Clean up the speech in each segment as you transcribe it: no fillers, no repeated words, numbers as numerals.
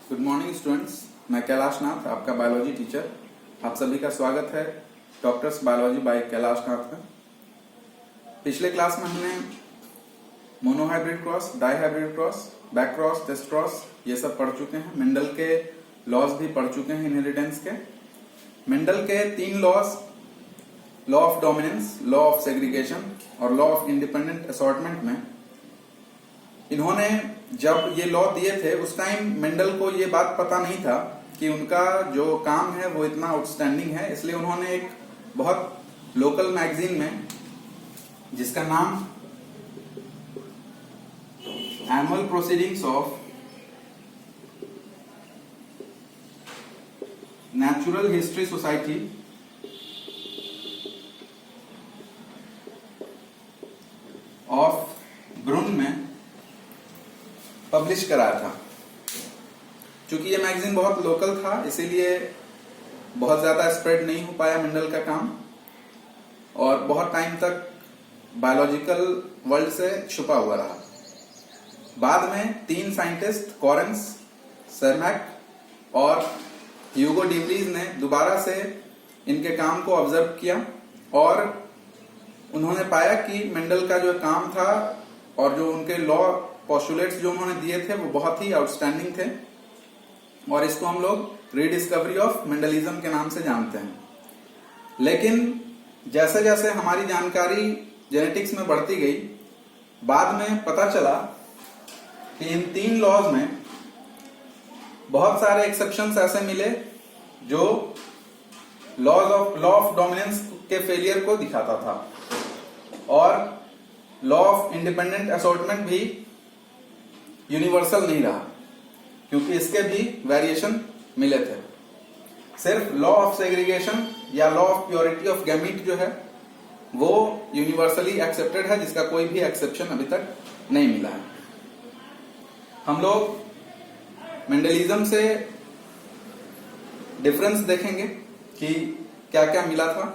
Good morning students, मैं कैलाश नाथ, आपका biology teacher. आप सभी का स्वागत है doctors biology by Kailash Nath में। पिछले क्लास में हमने monohybrid cross, dihybrid cross, back cross, test cross ये सब पढ़ चुके हैं। मेंडल के लॉज भी पढ़ चुके हैं इनहेरिटेंस के। मेंडल के 3 laws, law of dominance, law of segregation और लॉ ऑफ इंडिपेंडेंट असॉर्टमेंट में इन्होंने जब ये लॉ दिए थे उस टाइम मेंडल को ये बात पता नहीं था कि उनका जो काम है वो इतना आउटस्टैंडिंग है। इसलिए उन्होंने एक बहुत लोकल मैगजीन में, जिसका नाम annual proceedings of natural history society of Brunn में पब्लिश कराया था। चूंकि ये मैगजीन बहुत लोकल था इसीलिए बहुत ज्यादा स्प्रेड नहीं हो पाया मेंडल का काम, और बहुत टाइम तक बायोलॉजिकल वर्ल्ड से छुपा हुआ रहा। बाद में 3 साइंटिस्ट, कॉरेंस, सेरमैक और ह्यूगो डिवरीज ने दोबारा से इनके काम को ऑब्जर्व किया और उन्होंने पाया कि मेंडल का जो काम था और जो उनके लॉ पोस्टुलेट्स जो उन्होंने दिए थे वो बहुत ही आउटस्टैंडिंग थे, और इसको हम लोग रीडिस्कवरी ऑफ मेंडलिज्म के नाम से जानते हैं। लेकिन जैसे जैसे हमारी जानकारी जेनेटिक्स में बढ़ती गई, बाद में पता चला कि इन 3 लॉज में बहुत सारे एक्सेप्शंस ऐसे मिले जो लॉ ऑफ डोमिनेंस के फेलियर को दिखाता था, और लॉ ऑफ इंडिपेंडेंट असॉर्टमेंट भी यूनिवर्सल नहीं रहा क्योंकि इसके भी वेरिएशन मिले थे। सिर्फ लॉ ऑफ सेग्रीगेशन या law of purity of gamete जो है वो यूनिवर्सली एक्सेप्टेड है, जिसका कोई भी एक्सेप्शन अभी तक नहीं मिला है। हम लोग मेंडलिज्म से डिफरेंस देखेंगे कि क्या क्या मिला था।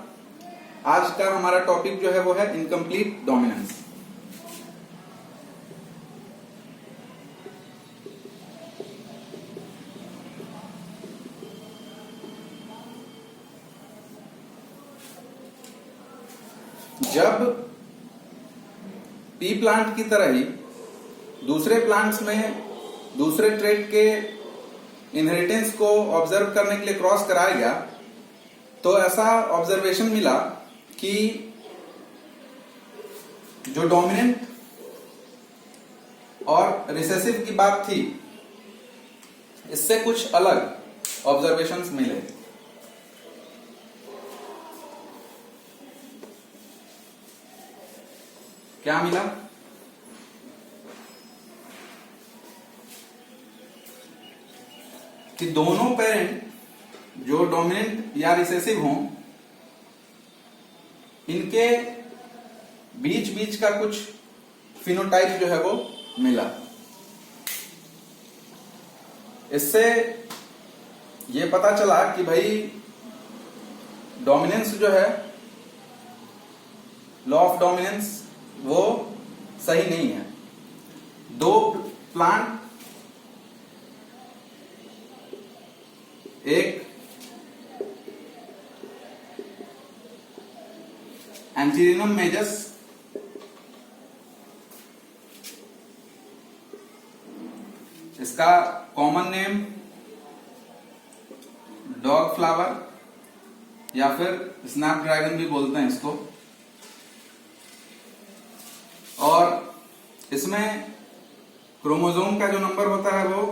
आज का हमारा टॉपिक जो है वो है इनकम्प्लीट डोमिनेंस। जब पी प्लांट की तरह ही दूसरे प्लांट्स में दूसरे ट्रेट के इनहेरिटेंस को ऑब्जर्व करने के लिए क्रॉस कराया गया, तो ऐसा ऑब्जर्वेशन मिला कि जो डोमिनेंट और रिसेसिव की बात थी, इससे कुछ अलग ऑब्जर्वेशंस मिले। क्या मिला कि दोनों पेरेंट जो डोमिनेंट या रिसेसिव हों, इनके बीच बीच का कुछ फिनोटाइप जो है वो मिला। इससे ये पता चला कि भाई डोमिनेंस जो है, लॉ ऑफ डोमिनेंस वो सही नहीं है। 2 प्लांट, एक एंटीरियम मेजस इसका कॉमन नेम डॉग फ्लावर या फिर स्नैपड्रैगन भी बोलते हैं इसको, और इसमें क्रोमोसोम का जो नंबर होता है वो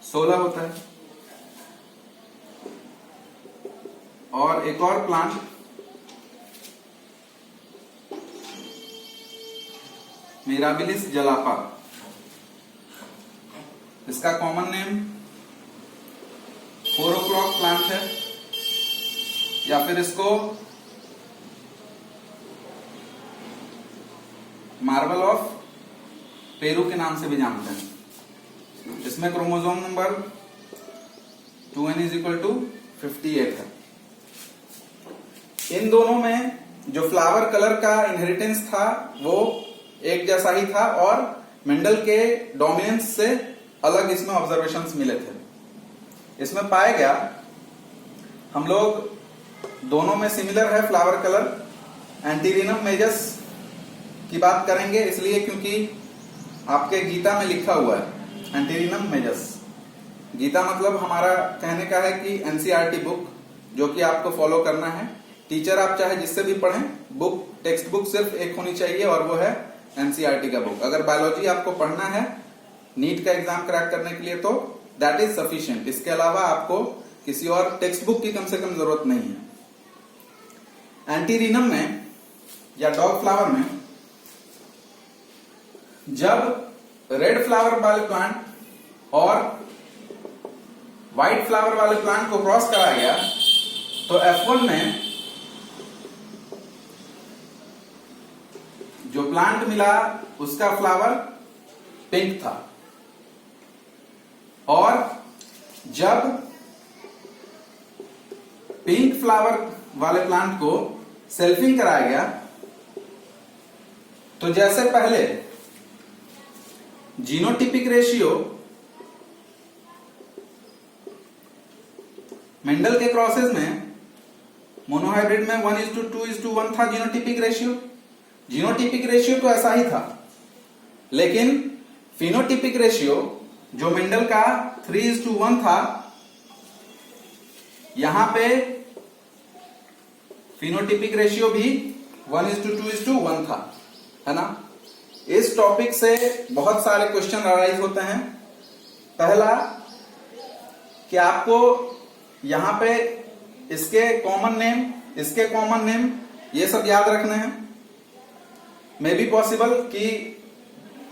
16 होता है। और एक और प्लांट मिराबिलिस जलापा, इसका कॉमन नेम 4 o'clock प्लांट है, या फिर इसको मार्बल ऑफ पेरू के नाम से भी जानते हैं। इसमें क्रोमोसोम नंबर 2n = 58 है। इन दोनों में जो फ्लावर कलर का इनहेरिटेंस था वो एक जैसा ही था, और मेंडल के डोमिनेंस से अलग इसमें ऑब्जर्वेशंस मिले थे। इसमें पाया गया हम लोग दोनों में सिमिलर है फ्लावर कलर। एंटीरिनम मेजस की बात करेंगे इसलिए क्योंकि आपके गीता में लिखा हुआ है एंटीरिनम मेजस। गीता मतलब हमारा कहने का है कि एनसीईआरटी बुक जो कि आपको फॉलो करना है। टीचर आप चाहे जिससे भी पढ़ें, बुक टेक्स्ट बुक सिर्फ एक होनी चाहिए और वो है एनसीईआरटी का बुक। अगर बायोलॉजी आपको पढ़ना है नीट का एग्जाम क्रैक करने के लिए तो दैट इज सफिशिएंट। इसके अलावा आपको किसी और टेक्स्ट बुक की कम से कम जरूरत नहीं है। एंटीरिनम में या डॉग फ्लावर में जब रेड फ्लावर वाले प्लांट और व्हाइट फ्लावर वाले प्लांट को क्रॉस कराया गया तो F1 में जो प्लांट मिला उसका फ्लावर पिंक था, और जब पिंक फ्लावर वाले प्लांट को सेल्फिंग कराया गया तो जैसे पहले जीनोटिपिक रेशियो मेंडल के क्रॉसेस में मोनोहाइब्रिड में 1:2:1 था जीनोटिपिक रेशियो। जीनोटिपिक रेशियो तो ऐसा ही था, लेकिन फिनोटिपिक रेशियो जो मेंडल का 3:1 था, यहां पे फिनोटिपिक रेशियो भी 1:2:1 था, है ना। इस टॉपिक से बहुत सारे क्वेश्चन अराइज होते हैं। पहला कि आपको यहां पे इसके कॉमन नेम ये सब याद रखने हैं। मे बी पॉसिबल कि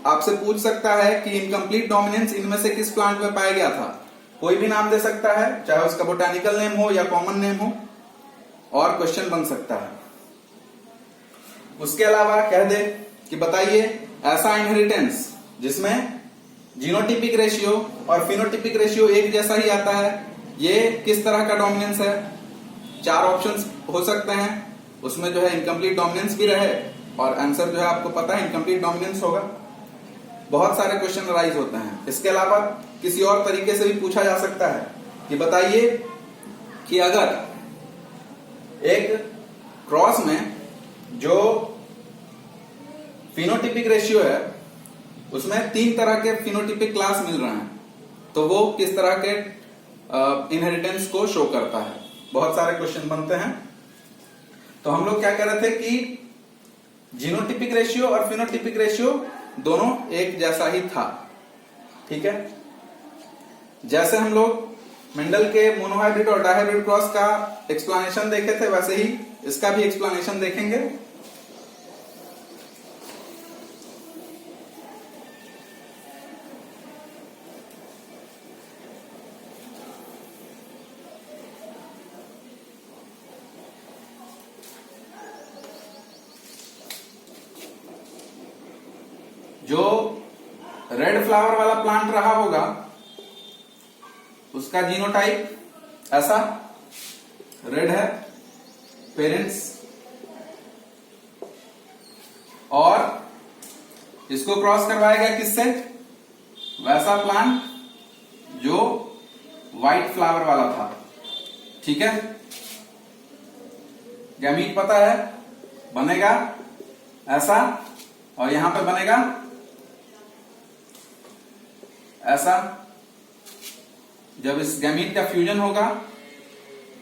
आपसे पूछ सकता है कि इनकम्प्लीट डोमिनेंस इनमें से किस प्लांट में पाया गया था। कोई भी नाम दे सकता है, चाहे उसका बोटानिकल नेम हो या कॉमन नेम हो, और क्वेश्चन बन सकता है। उसके अलावा कह दे कि बताइए ऐसा इनहेरिटेंस जिसमें जीनोटिपिक रेशियो और फिनोटिपिक रेशियो एक जैसा ही आता है, ये किस तरह का डोमिनेंस है। 4 ऑप्शंस हो सकते हैं, उसमें जो है इनकम्प्लीट डोमिनेंस भी रहे और आंसर जो है आपको पता है इनकम्प्लीट डोमिनेंस होगा। बहुत सारे क्वेश्चन राइज होते हैं। इसके अलावा किसी और तरीके से भी पूछा जा सकता है कि बताइए कि अगर एक क्रॉस में जो फिनोटिपिक रेशियो है उसमें 3 तरह के फिनोटिपिक क्लास मिल रहे हैं तो वो किस तरह के इनहेरिटेंस को शो करता है। बहुत सारे क्वेश्चन बनते हैं। तो हम लोग क्या कह रहे थे कि जीनोटिपिक रेशियो और फिनोटिपिक रेशियो दोनों एक जैसा ही था, ठीक है। जैसे हम लोग मेंडल के मोनोहाइब्रिड और डायहाइब्रिड क्रॉस का एक्सप्लेनेशन देखे थे, वैसे ही इसका भी एक्सप्लेनेशन देखेंगे। जो रेड फ्लावर वाला प्लांट रहा होगा उसका जीनोटाइप ऐसा रेड है, पेरेंट्स, और इसको क्रॉस करवाया गया किससे, वैसा प्लांट जो व्हाइट फ्लावर वाला था, ठीक है। गैमीट पता है बनेगा ऐसा, और यहां पे बनेगा ऐसा। जब इस गैमीट का फ्यूजन होगा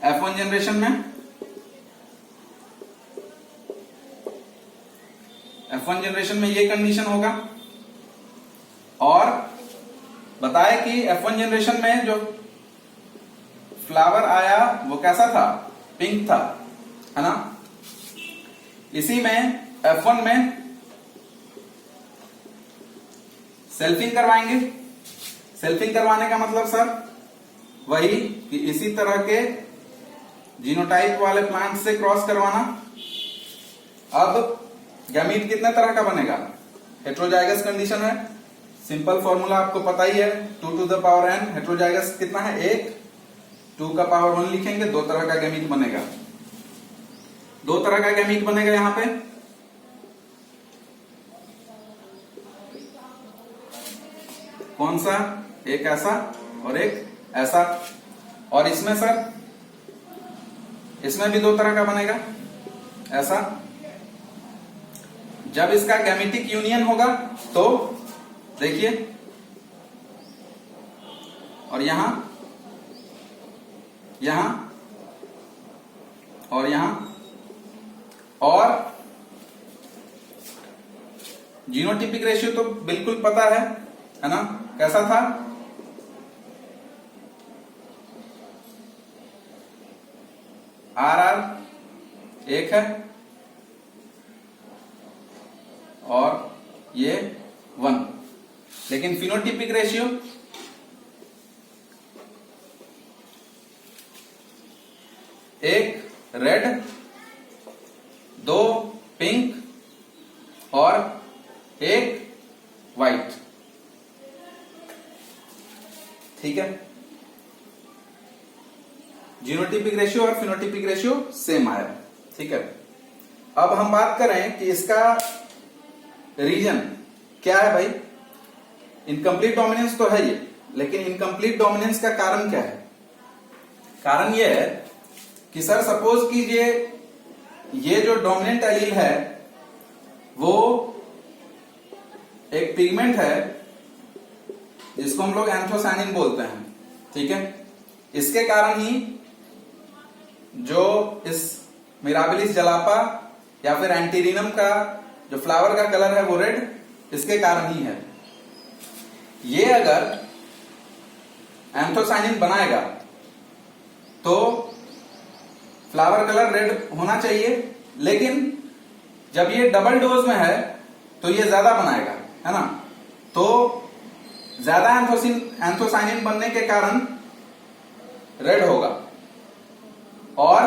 F1 जनरेशन में, F1 जनरेशन में ये कंडीशन होगा। और बताए कि F1 जनरेशन में जो फ्लावर आया वो कैसा था, पिंक था, है ना। इसी में F1 में सेल्फिंग करवाएंगे। सेल्फिंग करवाने का मतलब सर वही कि इसी तरह के जीनोटाइप वाले प्लांट से क्रॉस करवाना। अब गैमीट कितने तरह का बनेगा, हेट्रोजाइगस कंडीशन है। सिंपल फॉर्मूला आपको पता ही है, 2 to the power n। Heterozygous कितना है, 1, 2 का पावर 1 लिखेंगे, 2 तरह का गैमीट बनेगा। 2 तरह का गैमीट बनेगा यहां पे। कौन सा, एक ऐसा और एक ऐसा। और इसमें सर, इसमें भी दो तरह का बनेगा, ऐसा। जब इसका गैमेटिक यूनियन होगा तो देखिए, और यहां, यहां और यहां। और जीनोटिपिक रेशियो तो बिल्कुल पता है ना, कैसा था? RR एक है और ये 1। लेकिन फिनोटिपिक रेशियो एक रेड, दो पिंक और एक व्हाइट। ठीक है, जीनोटिपिक रेशियो और फिनोटिपिक रेशियो सेम आया। ठीक है, अब हम बात करें कि इसका रीजन क्या है भाई। इनकम्प्लीट डोमिनेंस तो है ये, लेकिन इनकम्प्लीट डोमिनेंस का कारण क्या है? कारण ये है कि सर सपोज कीजिए ये जो डोमिनेंट एलील है वो एक पिगमेंट है जिसको हम लोग एंथोसायनिन बोलते हैं। ठीक है, इसके कारण ही जो इस मिराबिलिस जलापा या फिर एंटीरिनम का जो फ्लावर का कलर है वो रेड, इसके कारण ही है। ये अगर एंथोसायनिन बनाएगा तो फ्लावर कलर रेड होना चाहिए, लेकिन जब ये डबल डोज में है तो ये ज्यादा बनाएगा, है ना। तो ज्यादा एंथोसायनिन बनने के कारण रेड होगा। और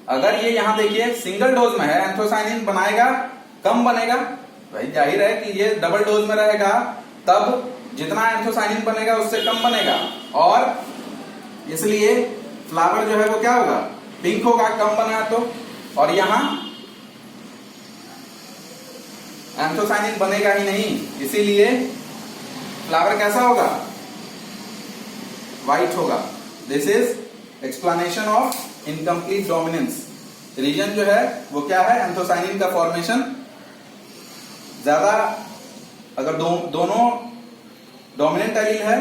अगर ये यहां देखिए सिंगल डोज में है, एंथोसायनिन बनाएगा, कम बनेगा। भाई जाहिर है कि ये डबल डोज में रहेगा, तब जितना एंथोसायनिन बनेगा उससे कम बनेगा, और इसलिए फ्लावर जो है वो क्या होगा, पिंक होगा, कम बना तो। और यहां एंथोसायनिन बनेगा ही नहीं, इसीलिए फ्लावर कैसा होगा, व्हाइट होगा। This is explanation of incomplete dominance. Reason जो है वो क्या है, एंथोसायनिन का फॉर्मेशन ज्यादा, अगर दोनों डोमिनेंट एलील है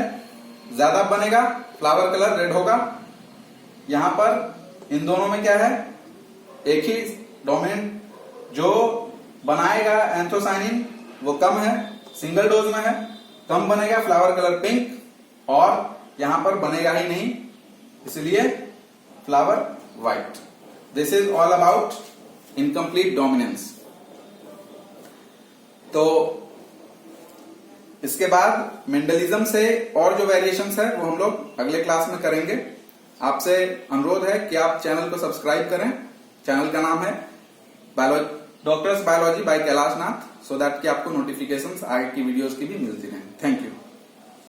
ज्यादा बनेगा, फ्लावर कलर रेड होगा। यहां पर इन दोनों में क्या है, एक ही डोमिनेंट जो बनाएगा एंथोसायनिन वो कम है, सिंगल डोज में है, कम बनेगा, फ्लावर कलर पिंक, और यहां पर बनेगा ही नहीं, इसलिए flower white. This is all about incomplete dominance. तो इसके बाद मेंडलिज्म से और जो वेरिएशंस है वो हम लोग अगले क्लास में करेंगे। आपसे अनुरोध है कि आप चैनल को सब्सक्राइब करें। चैनल का नाम है doctors biology by Kailash Nath, so that कि आपको नोटिफिकेशंस आगे की वीडियोस की भी मिलती रहें। Thank you.